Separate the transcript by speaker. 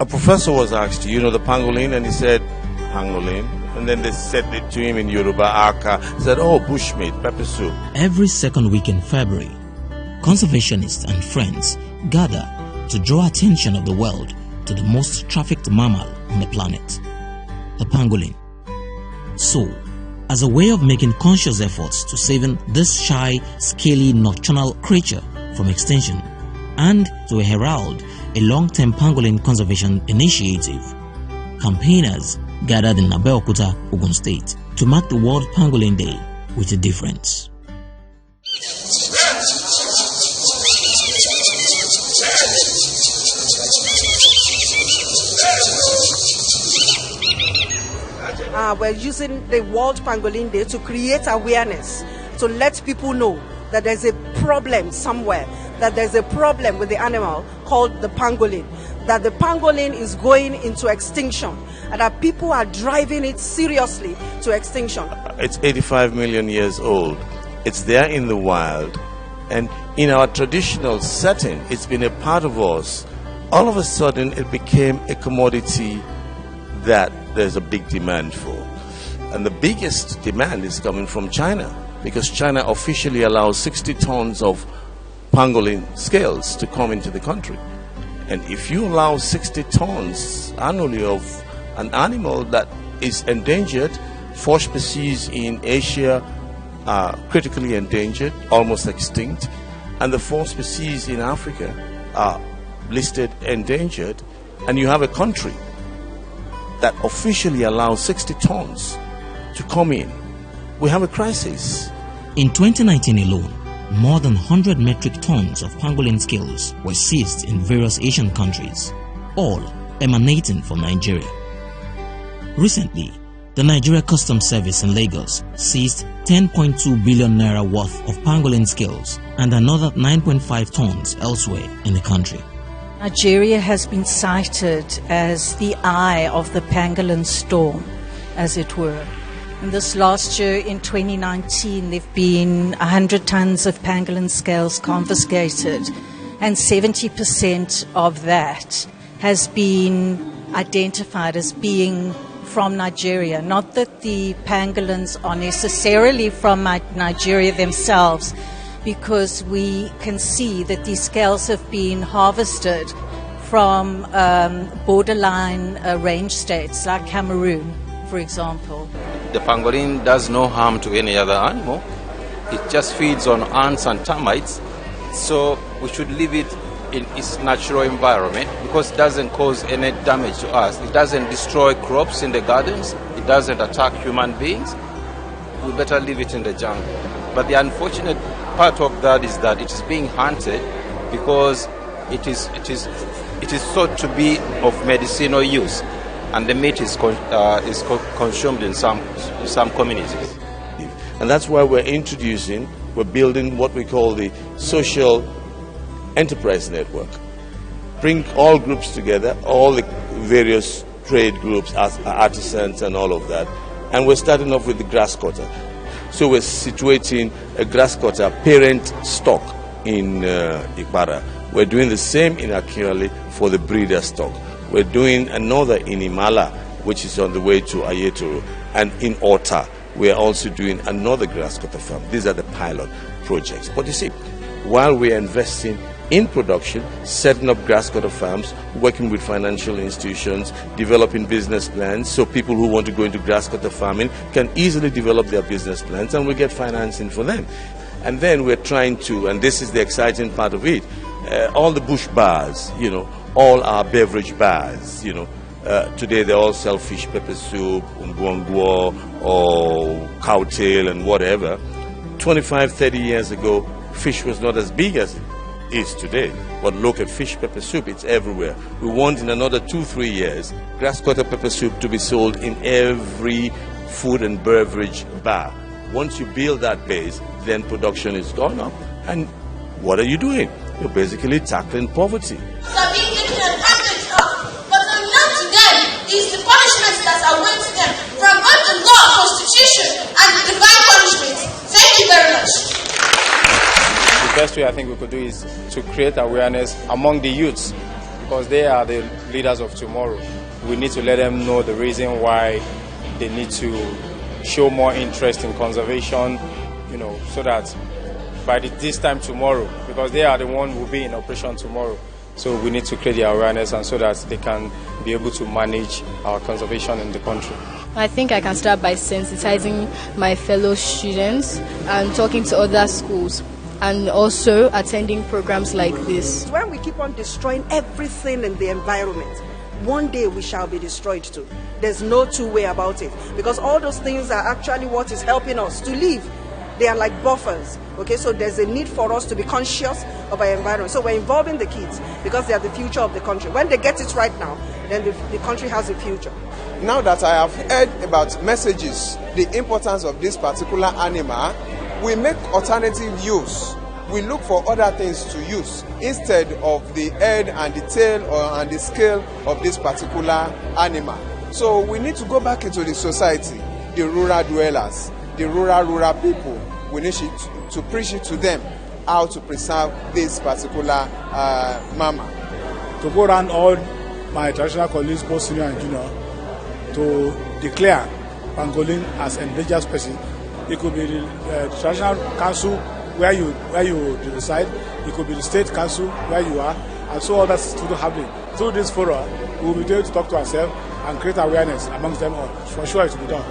Speaker 1: A professor was asked, "Do you know the pangolin?" And he said, "Pangolin." And then they said it to him in Yoruba, Aka. He said, "Oh, bushmeat, pepper soup."
Speaker 2: Every second week in February, conservationists and friends gather to draw attention of the world to the most trafficked mammal on the planet, the pangolin. So, as a way of making conscious efforts to saving this shy, scaly, nocturnal creature from extinction, and to herald a long-term pangolin conservation initiative, campaigners gathered in Abeokuta, Ogun State, to mark the World Pangolin Day with a difference.
Speaker 3: We're using the World Pangolin Day to create awareness, to let people know that there's a problem somewhere, that there's a problem with the animal called the pangolin, that the pangolin is going into extinction, and that people are driving it seriously to extinction.
Speaker 1: It's 85 million years old. It's there in the wild, and in our traditional setting, it's been a part of us. All of a sudden, it became a commodity that there's a big demand for. And the biggest demand is coming from China, because China officially allows 60 tons of pangolin scales to come into the country. And if you allow 60 tons annually of an animal that is endangered, 4 species in Asia are critically endangered, almost extinct, and the 4 species in Africa are listed endangered, and you have a country that officially allows 60 tons to come in, we have a crisis.
Speaker 2: In 2019 alone, more than 100 metric tons of pangolin scales were seized in various Asian countries, all emanating from Nigeria. Recently, the Nigeria Customs Service in Lagos seized 10.2 billion naira worth of pangolin scales and another 9.5 tons elsewhere in the country.
Speaker 4: Nigeria has been cited as the eye of the pangolin storm, as it were. In this last year, in 2019, there have been 100 tons of pangolin scales confiscated, and 70% of that has been identified as being from Nigeria. Not that the pangolins are necessarily from Nigeria themselves, because we can see that these scales have been harvested from borderline range states like Cameroon, for example.
Speaker 5: The pangolin does no harm to any other animal. It just feeds on ants and termites. So we should leave it in its natural environment, because it doesn't cause any damage to us. It doesn't destroy crops in the gardens. It doesn't attack human beings. We better leave it in the jungle. But the unfortunate part of that is that it is being hunted because it is thought to be of medicinal use, and the meat is consumed in some communities.
Speaker 1: And that's why we're building what we call the social enterprise network. Bring all groups together, all the various trade groups, artisans and all of that. And we're starting off with the grass cutter. So we're situating a grass cutter parent stock in Ikbara. We're doing the same in Akirali for the breeder stock. We're doing another in Imala, which is on the way to Ayetoro. And in Ota, we're also doing another grass cutter farm. These are the pilot projects. But you see, while we're investing in production, setting up grass cutter farms, working with financial institutions, developing business plans, so people who want to go into grass cutter farming can easily develop their business plans, and we get financing for them. And then we're trying to, and this is the exciting part of it, all the bush bars, all our beverage bars, today they all sell fish pepper soup, ngwangwo, or cowtail and whatever. 25, 30 years ago, fish was not as big as it is today. But look at fish pepper soup, it's everywhere. We want in another 2-3 years, grass cutter pepper soup to be sold in every food and beverage bar. Once you build that base, then production is gone up. And what are you doing? You're basically tackling poverty.
Speaker 6: Are being taken advantage of, but unknown to them is the punishments that await them from both the law, constitution, and the divine punishment. Thank you very much.
Speaker 7: The best way I think we could do is to create awareness among the youths, because they are the leaders of tomorrow. We need to let them know the reason why they need to show more interest in conservation, so that by this time tomorrow, because they are the one who will be in operation tomorrow. So we need to create the awareness, and so that they can be able to manage our conservation in the country.
Speaker 8: I think I can start by sensitizing my fellow students and talking to other schools, and also attending programs like this.
Speaker 3: When we keep on destroying everything in the environment, one day we shall be destroyed too. There's no two way about it, because all those things are actually what is helping us to live. They are like buffers. Okay, so there's a need for us to be conscious of our environment. So we're involving the kids because they are the future of the country. When they get it right now, then the country has a future.
Speaker 9: Now that I have heard about messages, the importance of this particular animal, we make alternative use. We look for other things to use instead of the head and the tail and the scale of this particular animal. So we need to go back into the society, the rural dwellers, the rural people. We need to preach it to them how to preserve this particular mammal.
Speaker 10: To go around all my traditional colleagues, both senior and junior, to declare pangolin as endangered species. It could be the traditional council where you reside. It could be the state council where you are, and so others students have it. Through this forum, we will be able to talk to ourselves and create awareness amongst them all. For sure, it will be done.